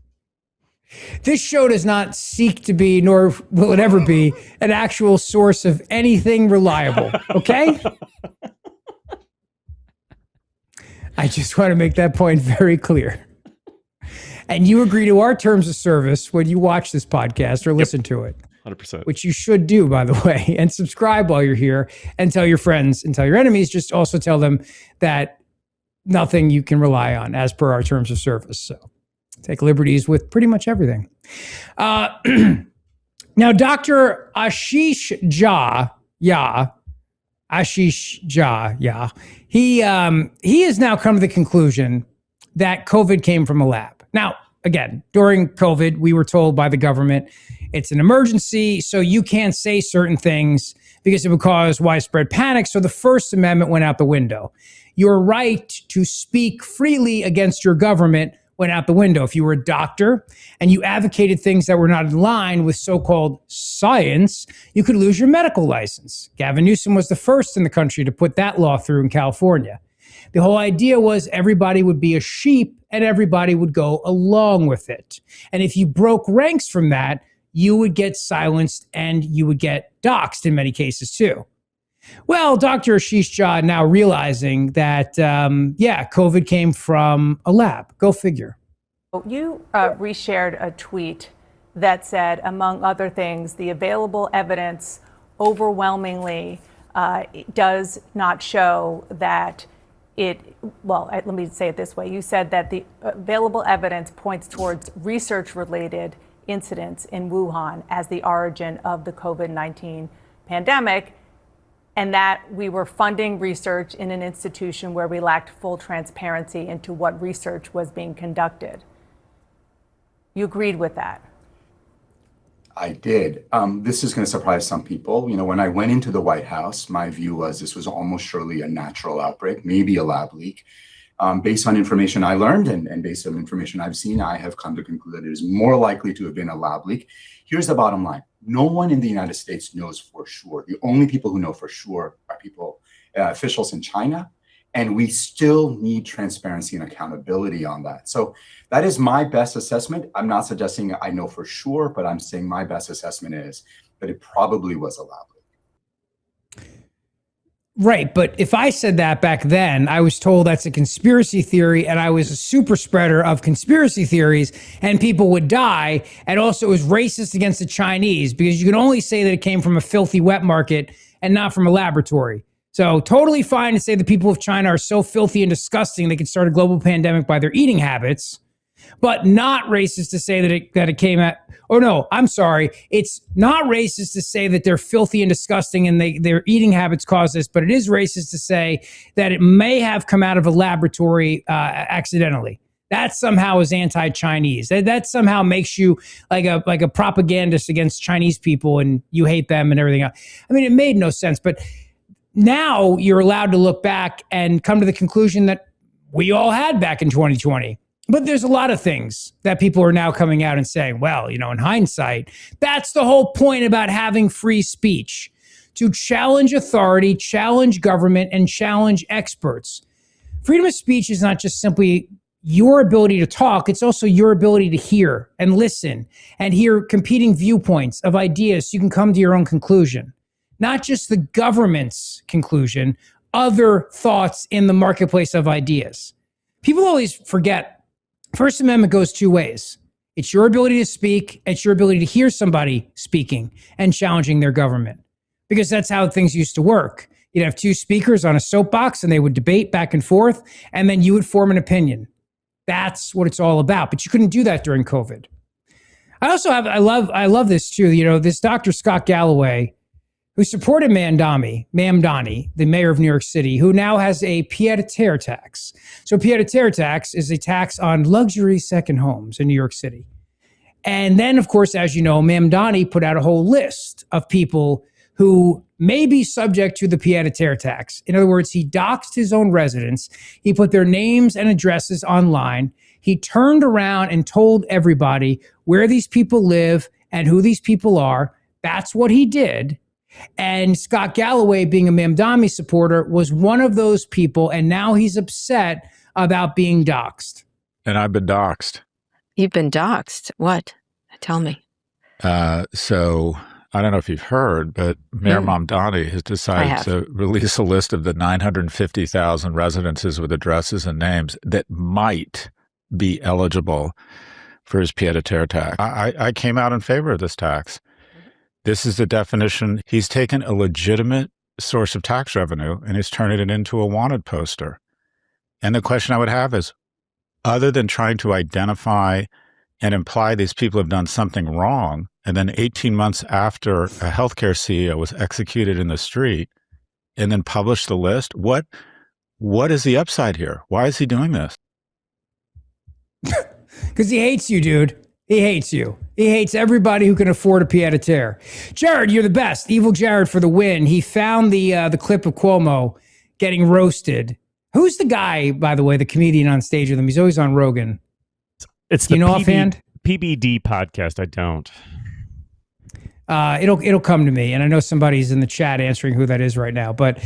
This show does not seek to be, nor will it ever be, an actual source of anything reliable, okay? I just want to make that point very clear. And you agree to our terms of service when you watch this podcast or listen to it. 100%. Which you should do, by the way, and subscribe while you're here and tell your friends and tell your enemies. Just also tell them that nothing you can rely on as per our terms of service. So take liberties with pretty much everything. Now, Dr. Ashish Jha, he has now come to the conclusion that COVID came from a lab. Now, again, during COVID, we were told by the government it's an emergency, so you can't say certain things because it would cause widespread panic. So the First Amendment went out the window. Your right to speak freely against your government went out the window. If you were a doctor and you advocated things that were not in line with so-called science, you could lose your medical license. Gavin Newsom was the first in the country to put that law through in California. The whole idea was everybody would be a sheep and everybody would go along with it. And if you broke ranks from that, you would get silenced and you would get doxxed in many cases too. Well, Dr. Ashish Jha now realizing that, COVID came from a lab. Go figure. You reshared a tweet that said, among other things, the available evidence overwhelmingly does not show that let me say it this way. You said that the available evidence points towards research-related incidents in Wuhan as the origin of the COVID-19 pandemic, and that we were funding research in an institution where we lacked full transparency into what research was being conducted. You agreed with that? I did. This is going to surprise some people. You know, when I went into the White House, my view was this was almost surely a natural outbreak, maybe a lab leak. Based on information I learned and based on information I've seen, I have come to conclude that it is more likely to have been a lab leak. Here's the bottom line. No one in the United States knows for sure. The only people who know for sure are officials in China, and we still need transparency and accountability on that. So that is my best assessment. I'm not suggesting I know for sure, but I'm saying my best assessment is that it probably was a lab leak. Right, but if I said that back then, I was told that's a conspiracy theory and I was a super spreader of conspiracy theories and people would die. And also it was racist against the Chinese because you can only say that it came from a filthy wet market and not from a laboratory. So totally fine to say the people of China are so filthy and disgusting they could start a global pandemic by their eating habits, but not racist to say that it came at, or no, I'm sorry. It's not racist to say that they're filthy and disgusting and their eating habits cause this, but it is racist to say that it may have come out of a laboratory accidentally. That somehow is anti-Chinese. That somehow makes you like a propagandist against Chinese people and you hate them and everything else. I mean, it made no sense, but now you're allowed to look back and come to the conclusion that we all had back in 2020. But there's a lot of things that people are now coming out and saying, well, you know, in hindsight, that's the whole point about having free speech, to challenge authority, challenge government, and challenge experts. Freedom of speech is not just simply your ability to talk, it's also your ability to hear and listen and hear competing viewpoints of ideas so you can come to your own conclusion. Not just the government's conclusion, other thoughts in the marketplace of ideas. People always forget First Amendment goes two ways. It's your ability to speak. It's your ability to hear somebody speaking and challenging their government, because that's how things used to work. You'd have two speakers on a soapbox and they would debate back and forth, and then you would form an opinion. That's what it's all about. But you couldn't do that during COVID. I love this too. You know, this Dr. Scott Galloway, who supported Mamdani, the mayor of New York City, who now has a pied-à-terre tax. So pied-à-terre tax is a tax on luxury second homes in New York City. And then, of course, as you know, Mamdani put out a whole list of people who may be subject to the pied-à-terre tax. In other words, he doxed his own residents. He put their names and addresses online. He turned around and told everybody where these people live and who these people are. That's what he did. And Scott Galloway, being a Mamdani supporter, was one of those people. And now he's upset about being doxed. And I've been doxed. You've been doxed. What? Tell me. So I don't know if you've heard, but Mayor Mamdani has decided to release a list of the 950,000 residences with addresses and names that might be eligible for his pied-à-terre tax. I came out in favor of this tax. This is the definition. He's taken a legitimate source of tax revenue and he's turning it into a wanted poster. And the question I would have is, other than trying to identify and imply these people have done something wrong, and then 18 months after a healthcare CEO was executed in the street and then published the list, what is the upside here? Why is he doing this? Because he hates you, dude. He hates you. He hates everybody who can afford a pied-à-terre. Jared, you're the best. Evil Jared for the win. He found the clip of Cuomo getting roasted. Who's the guy, by the way, the comedian on stage with him? He's always on Rogan. It's the offhand? PBD podcast. I don't. It'll come to me, and I know somebody's in the chat answering who that is right now. But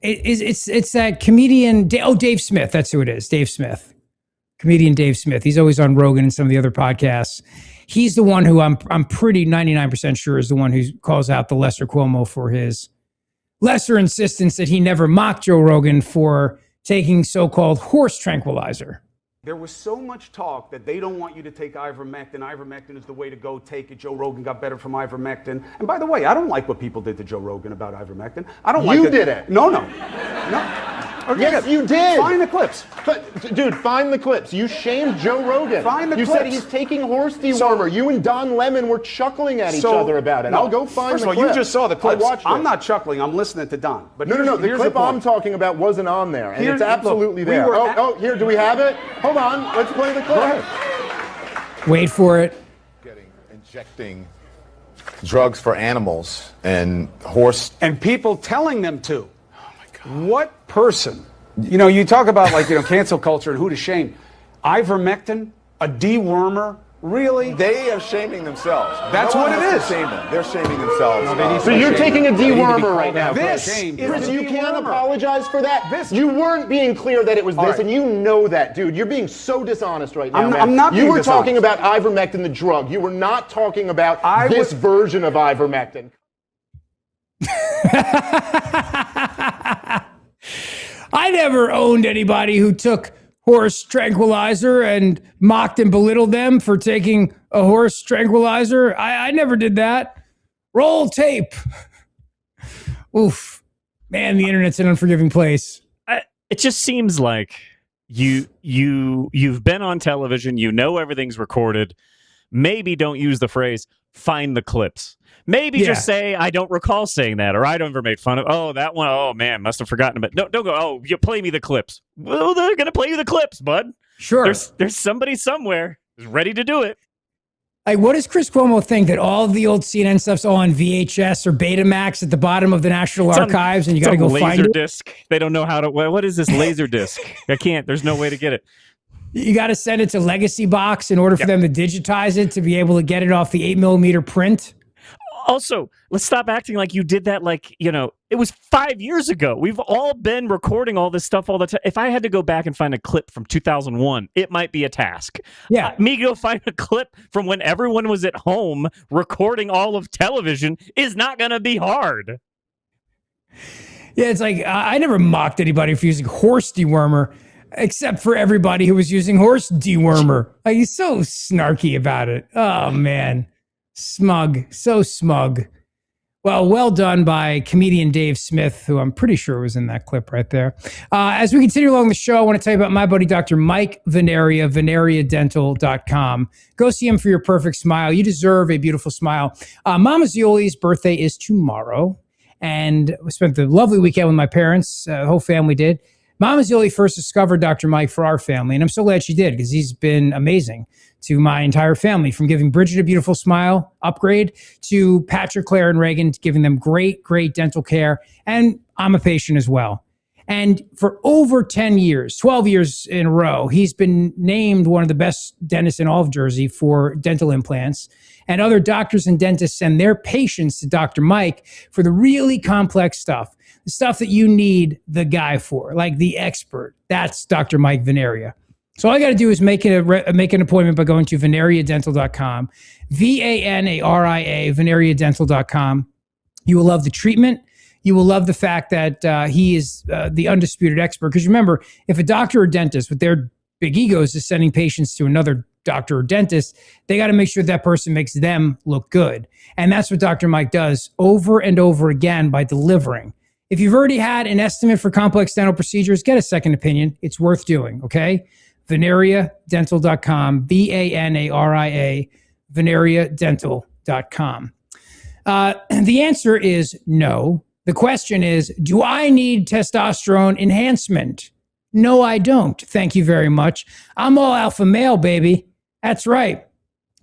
it's that comedian. Dave Smith. That's who it is. Dave Smith. Comedian Dave Smith. He's always on Rogan and some of the other podcasts. He's the one who I'm pretty 99% sure is the one who calls out the lesser Cuomo for his lesser insistence that he never mocked Joe Rogan for taking so-called horse tranquilizer. There was so much talk that they don't want you to take ivermectin. Ivermectin is the way to go. Take it. Joe Rogan got better from ivermectin. And by the way, I don't like what people did to Joe Rogan about ivermectin. I don't like You did it. No. Yes, you did. Find the clips. Dude, find the clips. You shamed Joe Rogan. Find the you clips. said he's taking horse dewormer. You and Don Lemon were chuckling at each other about it. No, I'll go find first the of all, clips. you just saw the clips. I watched it. I'm not chuckling. I'm listening to Don. But No. The here's clip point. I'm talking about wasn't on there, and Here's- it's absolutely look, we there. were Here, do we have it? Hold on. Let's play the clip. Go ahead. Wait for it. Injecting drugs for animals and horse. And people telling them to. Oh my God. What person? You talk about cancel culture and who to shame. Ivermectin, a dewormer, really? They are shaming themselves. That's what it is. Shame them. They're shaming themselves. So you're taking a dewormer right now. This Chris, you can't apologize for that. You weren't being clear that it was this, and you know that, dude. You're being so dishonest right now, man. I'm not You being were talking dishonest. about ivermectin, the drug. You were not talking about this version of ivermectin. I never owned anybody who took horse tranquilizer and mocked and belittled them for taking a horse tranquilizer. I never did that. Roll tape. Oof. Man, the internet's an unforgiving place. It just seems like you've been on television. You know everything's recorded. Maybe don't use the phrase "find the clips." Maybe just say, I don't recall saying that, or I don't ever make fun of, oh, that one, oh, man, must have forgotten about it. No, don't go, oh, you play me the clips. Well, they're going to play you the clips, bud. Sure. There's somebody somewhere who's ready to do it. Like, what does Chris Cuomo think that all of the old CNN stuff's all on VHS or Betamax at the bottom of the National Archives and you got to go find it? Laserdisc. They don't know how to, what is this Laserdisc? I can't, there's no way to get it. You got to send it to Legacy Box in order for them to digitize it to be able to get it off the 8mm print. Also, let's stop acting like you did that it was 5 years ago. We've all been recording all this stuff all the time. If I had to go back and find a clip from 2001, it might be a task. Yeah. Me go find a clip from when everyone was at home recording all of television is not going to be hard. Yeah, it's like, I never mocked anybody for using horse dewormer, except for everybody who was using horse dewormer. Like, he's so snarky about it. Oh, man. Smug. So smug. Well done by comedian Dave Smith, who I'm pretty sure was in that clip right there. As we continue along the show, I want to tell you about my buddy, Dr. Mike Veneria, veneriadental.com. Go see him for your perfect smile. You deserve a beautiful smile. Mama Zeoli's birthday is tomorrow, and we spent the lovely weekend with my parents. The whole family did. Mama Zeoli first discovered Dr. Mike for our family, and I'm so glad she did because he's been amazing to my entire family, from giving Bridget a beautiful smile upgrade to Patrick, Claire, and Reagan, giving them great dental care. And I'm a patient as well. And for over 10 years, 12 years in a row, he's been named one of the best dentists in all of Jersey for dental implants. And other doctors and dentists send their patients to Dr. Mike for the really complex stuff, the stuff that you need the guy for, like the expert. That's Dr. Mike Veneria. So all I got to do is make an appointment by going to veneriadental.com, VANARIA, veneriadental.com. You will love the treatment. You will love the fact that he is the undisputed expert. Because remember, if a doctor or dentist with their big egos is sending patients to another doctor or dentist, they got to make sure that person makes them look good. And that's what Dr. Mike does over and over again by delivering. If you've already had an estimate for complex dental procedures, get a second opinion. It's worth doing, okay? veneriadental.com, VANARIA, veneriadental.com. The answer is no. The question is, do I need testosterone enhancement? No, I don't. Thank you very much. I'm all alpha male, baby. That's right.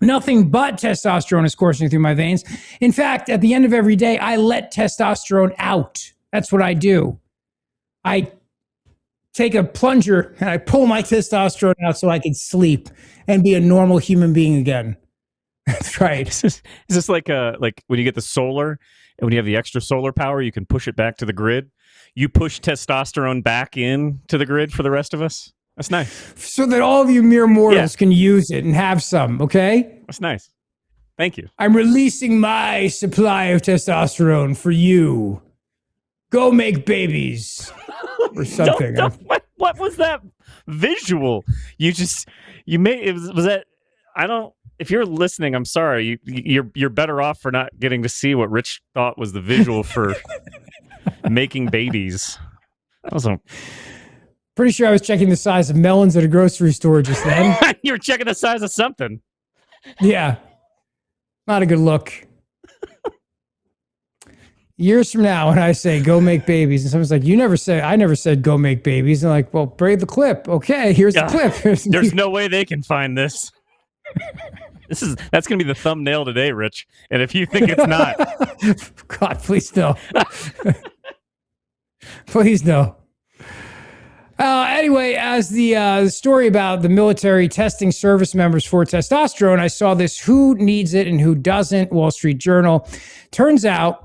Nothing but testosterone is coursing through my veins. In fact, at the end of every day, I let testosterone out. That's what I do. I take a plunger and I pull my testosterone out so I can sleep and be a normal human being again. That's right. Is this like when you get the solar and when you have the extra solar power, you can push it back to the grid? You push testosterone back in to the grid for the rest of us? That's nice. So that all of you mere mortals can use it and have some, okay? That's nice. Thank you. I'm releasing my supply of testosterone for you. Go make babies. Or something. What was that visual? Was that? I don't. If you're listening, I'm sorry. You're better off for not getting to see what Rich thought was the visual for making babies. Pretty sure I was checking the size of melons at a grocery store just then. You were checking the size of something. Yeah, not a good look. Years from now, when I say go make babies, and someone's like, I never said go make babies. And I'm like, well, braid the clip. Okay, here's the clip. There's no way they can find this. That's going to be the thumbnail today, Rich. And if you think it's not. God, please no. Please no. Anyway, as the story about the military testing service members for testosterone, I saw this who needs it and who doesn't, Wall Street Journal. Turns out,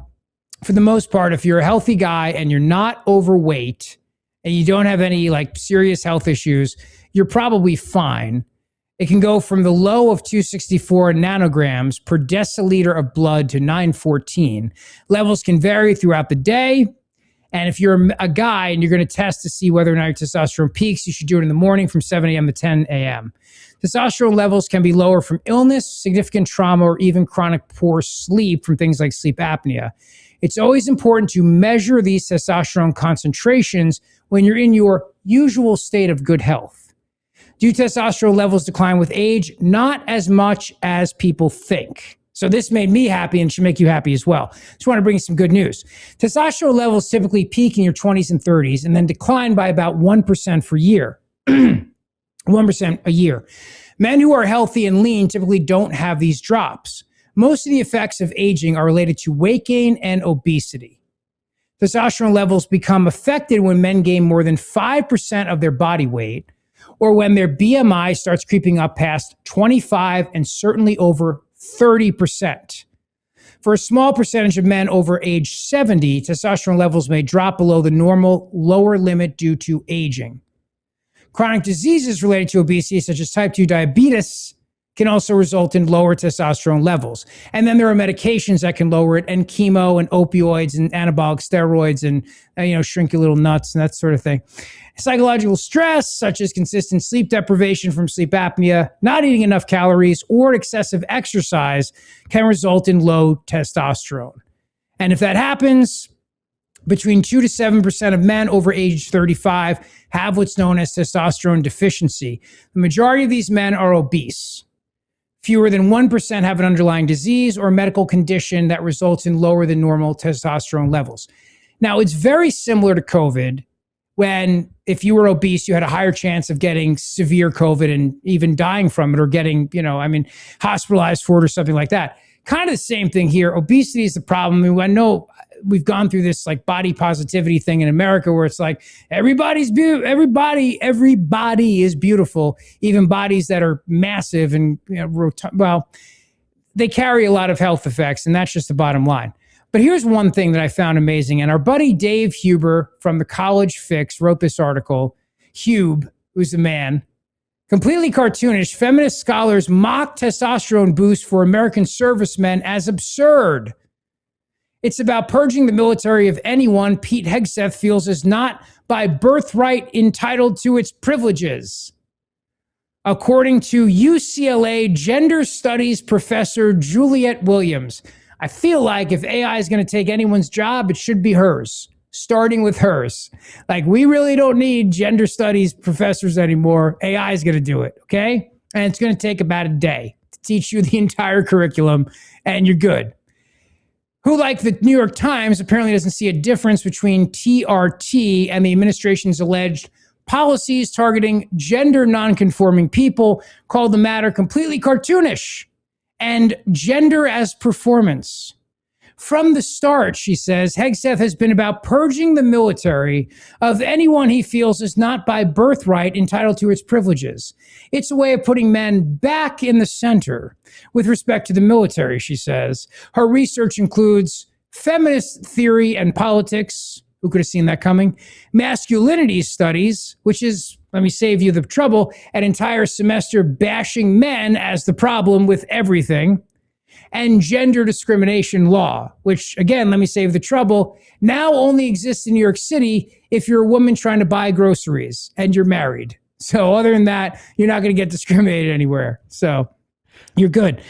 for the most part, if you're a healthy guy and you're not overweight and you don't have any like serious health issues, you're probably fine. It can go from the low of 264 nanograms per deciliter of blood to 914. Levels can vary throughout the day. And if you're a guy and you're going to test to see whether or not your testosterone peaks, you should do it in the morning from 7 a.m. to 10 a.m. Testosterone levels can be lower from illness, significant trauma, or even chronic poor sleep from things like sleep apnea. It's always important to measure these testosterone concentrations when you're in your usual state of good health. Do testosterone levels decline with age? Not as much as people think. So this made me happy and should make you happy as well. Just want to bring you some good news. Testosterone levels typically peak in your 20s and 30s and then decline by about 1% per year. 1% a year. Men who are healthy and lean typically don't have these drops. Most of the effects of aging are related to weight gain and obesity. Testosterone levels become affected when men gain more than 5% of their body weight, or when their BMI starts creeping up past 25 and certainly over 30%. For a small percentage of men over age 70, testosterone levels may drop below the normal lower limit due to aging. Chronic diseases related to obesity, such as type 2 diabetes, can also result in lower testosterone levels. And then there are medications that can lower it, and chemo and opioids and anabolic steroids and, shrink your little nuts and that sort of thing. Psychological stress, such as consistent sleep deprivation from sleep apnea, not eating enough calories, or excessive exercise can result in low testosterone. And if that happens, between 2 to 7% of men over age 35 have what's known as testosterone deficiency. The majority of these men are obese. Fewer than 1% have an underlying disease or medical condition that results in lower than normal testosterone levels. Now, it's very similar to COVID, when if you were obese, you had a higher chance of getting severe COVID and even dying from it, or getting, hospitalized for it or something like that. Kind of the same thing here. Obesity is the problem. I mean, I know we've gone through this like body positivity thing in America where it's like everybody is beautiful, even bodies that are massive and they carry a lot of health effects, and that's just the bottom line. But here's one thing that I found amazing, and our buddy Dave Huber from the College Fix wrote this article. Hube, who's the man, completely cartoonish. Feminist scholars mock testosterone boost for American servicemen as absurd. It's about purging the military of anyone Pete Hegseth feels is not by birthright entitled to its privileges. According to UCLA gender studies professor Juliette Williams, I feel like if AI is going to take anyone's job, it should be hers, starting with hers. Like, we really don't need gender studies professors anymore. AI is going to do it, okay? And it's going to take about a day to teach you the entire curriculum, and you're good. Who, like the New York Times, apparently doesn't see a difference between TRT and the administration's alleged policies targeting gender nonconforming people, called the matter completely cartoonish and gender as performance. From the start, she says, Hegseth has been about purging the military of anyone he feels is not by birthright entitled to its privileges. It's a way of putting men back in the center with respect to the military, she says. Her research includes feminist theory and politics. Who could have seen that coming? Masculinity studies, which is, let me save you the trouble, an entire semester bashing men as the problem with everything. And gender discrimination law, which, again, let me save the trouble, now only exists in New York City if you're a woman trying to buy groceries and you're married. So other than that, you're not going to get discriminated anywhere. So you're good.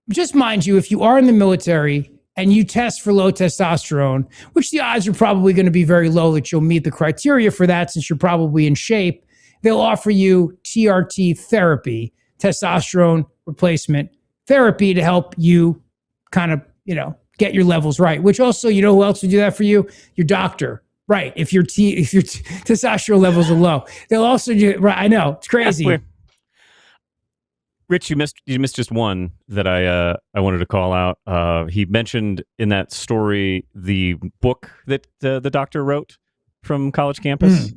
Just mind you, if you are in the military and you test for low testosterone, which the odds are probably going to be very low that you'll meet the criteria for that since you're probably in shape, they'll offer you TRT therapy, testosterone replacement therapy, to help you kind of, get your levels right. Which also, who else would do that for you? Your doctor, right? If your testosterone levels are low, they'll also do. Right? I know, it's crazy. Yeah, Rich, you missed just one that I wanted to call out. He mentioned in that story the book that the doctor wrote from college campus.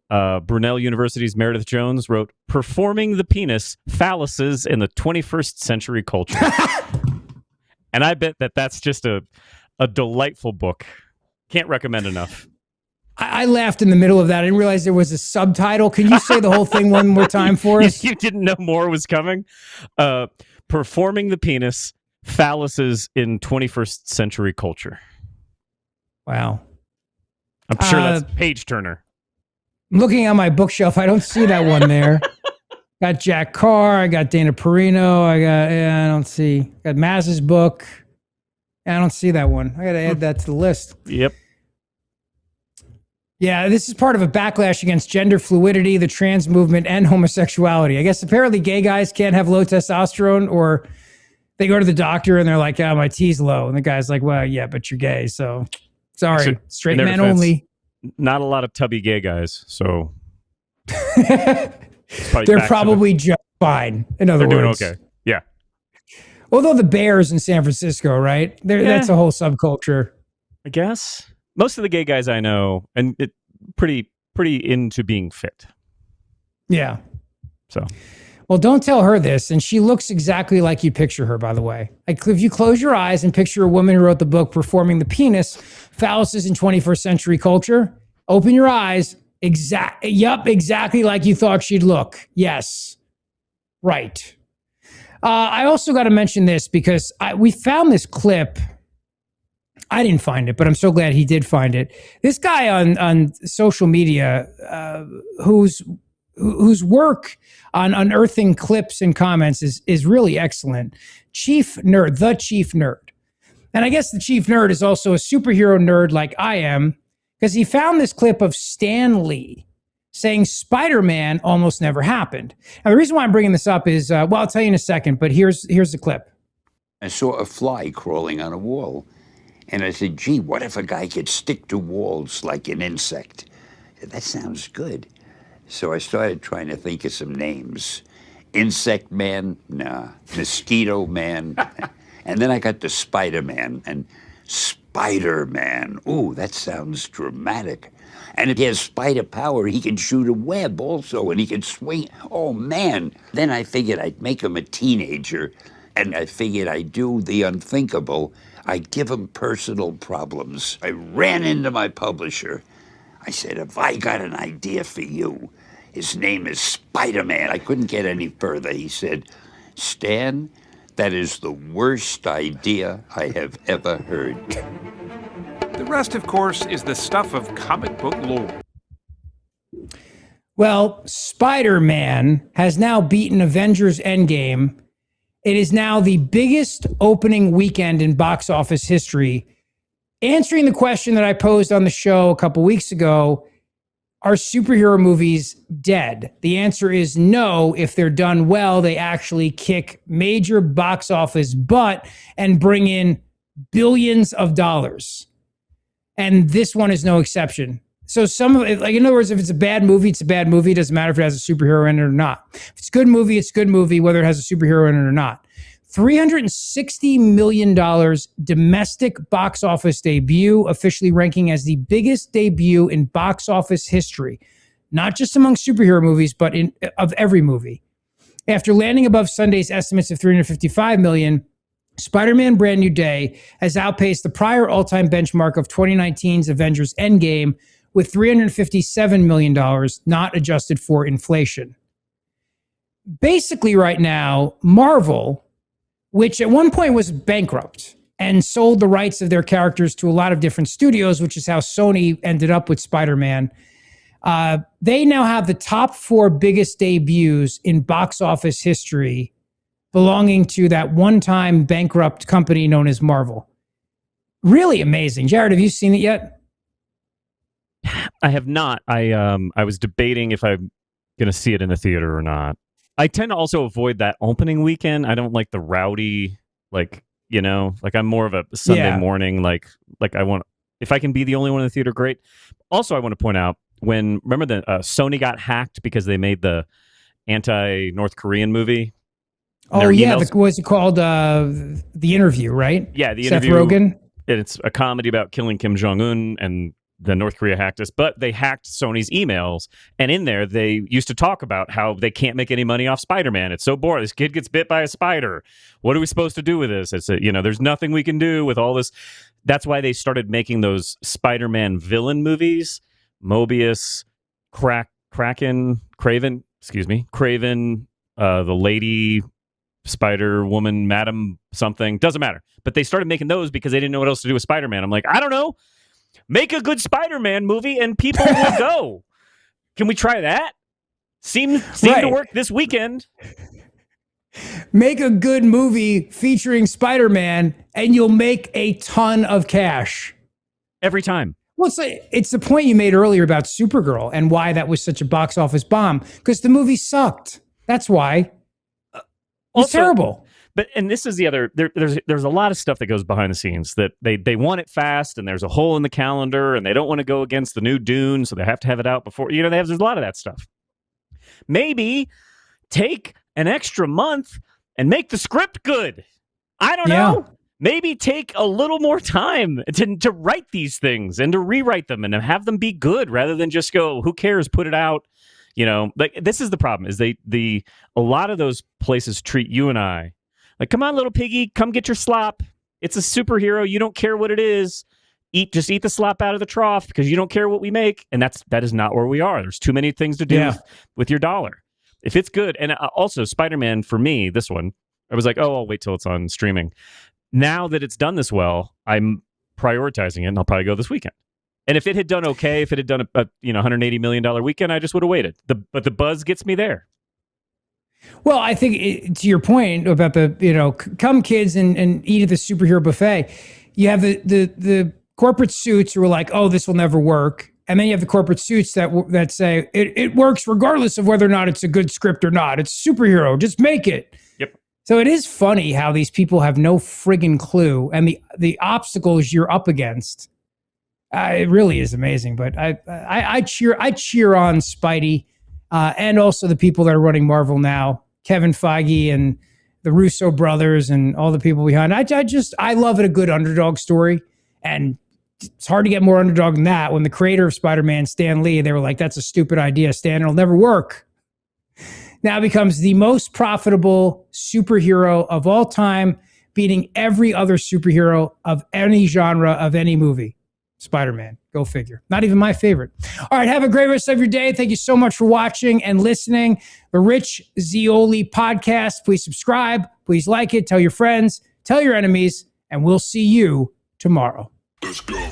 Brunel University's Meredith Jones wrote "Performing the Penis: Phalluses in the 21st Century Culture," and I bet that's just a delightful book. Can't recommend enough. I laughed in the middle of that. I didn't realize there was a subtitle. Can you say the whole thing one more time for us? You didn't know more was coming? Performing the Penis: Phalluses in 21st Century Culture. Wow. I'm sure that's page turner. I'm looking at my bookshelf. I don't see that one there. Got Jack Carr. I got Dana Perino. I don't see. Got Maz's book. I don't see that one. I got to add that to the list. Yep. Yeah, this is part of a backlash against gender fluidity, the trans movement, and homosexuality. I guess apparently gay guys can't have low testosterone, or they go to the doctor and they're like, my T's low. And the guy's like, well, yeah, but you're gay. So sorry, straight men defense, only. Not a lot of tubby gay guys, so they're probably just fine. In other words, doing okay. Yeah. Although the Bears in San Francisco, right? That's a whole subculture. I guess most of the gay guys I know, and pretty into being fit. Yeah. So. Well, don't tell her this, and she looks exactly like you picture her, by the way. Like, if you close your eyes and picture a woman who wrote the book Performing the Penis, Phalluses in 21st Century Culture, open your eyes, exactly like you thought she'd look. Yes. Right. I also got to mention this because we found this clip. I didn't find it, but I'm so glad he did find it. This guy on social media whose work on unearthing clips and comments is really excellent. The Chief Nerd. And I guess the chief nerd is also a superhero nerd like I am, because he found this clip of Stan Lee saying Spider-Man almost never happened. Now, the reason why I'm bringing this up is, well, I'll tell you in a second, but here's the clip. I saw a fly crawling on a wall, and I said, gee, what if a guy could stick to walls like an insect? That sounds good. So I started trying to think of some names. Insect Man? Nah. Mosquito Man? And then I got to Spider-Man, and Spider-Man. Ooh, that sounds dramatic. And if he has spider power, he can shoot a web also, and he can swing. Oh, man. Then I figured I'd make him a teenager, and I figured I'd do the unthinkable. I'd give him personal problems. I ran into my publisher. I said, have I got an idea for you? His name is Spider-Man. I couldn't get any further. He said, Stan, that is the worst idea I have ever heard. The rest, of course, is the stuff of comic book lore. Well, Spider-Man has now beaten Avengers Endgame. It is now the biggest opening weekend in box office history. Answering the question that I posed on the show a couple weeks ago, are superhero movies dead? The answer is no. If they're done well, they actually kick major box office butt and bring in billions of dollars. And this one is no exception. So some of it, like, in other words, if it's a bad movie, it's a bad movie. It doesn't matter if it has a superhero in it or not. If it's a good movie, it's a good movie, whether it has a superhero in it or not. $360 million domestic box office debut, officially ranking as the biggest debut in box office history, not just among superhero movies, but of every movie. After landing above Sunday's estimates of $355 million, Spider-Man Brand New Day has outpaced the prior all-time benchmark of 2019's Avengers Endgame with $357 million, not adjusted for inflation. Basically, right now, Marvel, which at one point was bankrupt and sold the rights of their characters to a lot of different studios, which is how Sony ended up with Spider-Man. They now have the top 4 biggest debuts in box office history, belonging to that one-time bankrupt company known as Marvel. Really amazing. Jared, have you seen it yet? I have not. I was debating if I'm going to see it in the theater or not. I tend to also avoid that opening weekend. I don't like the rowdy, like, you know, like I'm more of a Sunday morning, like I want, if I can be the only one in the theater, great. Also, I want to point out remember that Sony got hacked because they made the anti-North Korean movie. Oh, yeah. What's it called? The Interview, right? Yeah, The Seth Interview. Rogen. It's a comedy about killing Kim Jong-un, and the North Korea hacked us, but they hacked Sony's emails, and in there they used to talk about how they can't make any money off Spider-Man. It's so boring. This kid gets bit by a spider. What are we supposed to do with this? It's there's nothing we can do with all this. That's why they started making those Spider-Man villain movies. Mobius, Kraven, the Lady Spider Woman, Madam something, doesn't matter. But they started making those because they didn't know what else to do with Spider-Man. I'm like, I don't know. Make a good Spider-Man movie and people will go. Can we try that? Seemed to work this weekend. Make a good movie featuring Spider-Man and you'll make a ton of cash. Every time. Well, it's the point you made earlier about Supergirl and why that was such a box office bomb. Because the movie sucked. That's why. It's terrible. And this is the other, there's a lot of stuff that goes behind the scenes that they want it fast, and there's a hole in the calendar, and they don't want to go against the new Dune, so they have to have it out before, there's a lot of that stuff. Maybe take an extra month and make the script good. I don't know. Maybe take a little more time to write these things and to rewrite them and to have them be good rather than just go, who cares, put it out. Like, this is the problem, is a lot of those places treat you and I like, come on, little piggy, come get your slop. It's a superhero. You don't care what it is. Just eat the slop out of the trough because you don't care what we make. And that is not where we are. There's too many things to do with your dollar. If it's good. And also Spider-Man, for me, this one, I was like, I'll wait till it's on streaming. Now that it's done this well, I'm prioritizing it, and I'll probably go this weekend. And if it had done okay, if it had done a $180 million weekend, I just would have waited. But the buzz gets me there. Well, I think to your point about the, come kids and eat at the superhero buffet. you have the corporate suits who are like, oh, this will never work. And then you have the corporate suits that say it works regardless of whether or not it's a good script or not. It's a superhero. Just make it. Yep. So it is funny how these people have no friggin' clue, and the obstacles you're up against. It really is amazing. But I cheer on Spidey and also the people that are running Marvel now, Kevin Feige and the Russo brothers and all the people behind. I love it, a good underdog story, and it's hard to get more underdog than that. When the creator of Spider-Man, Stan Lee, they were like, that's a stupid idea, Stan, it'll never work. Now becomes the most profitable superhero of all time, beating every other superhero of any genre of any movie. Spider-Man. Go figure. Not even my favorite. All right, have a great rest of your day. Thank you so much for watching and listening. The Rich Zeoli podcast. Please subscribe. Please like it. Tell your friends. Tell your enemies. And we'll see you tomorrow. Let's go.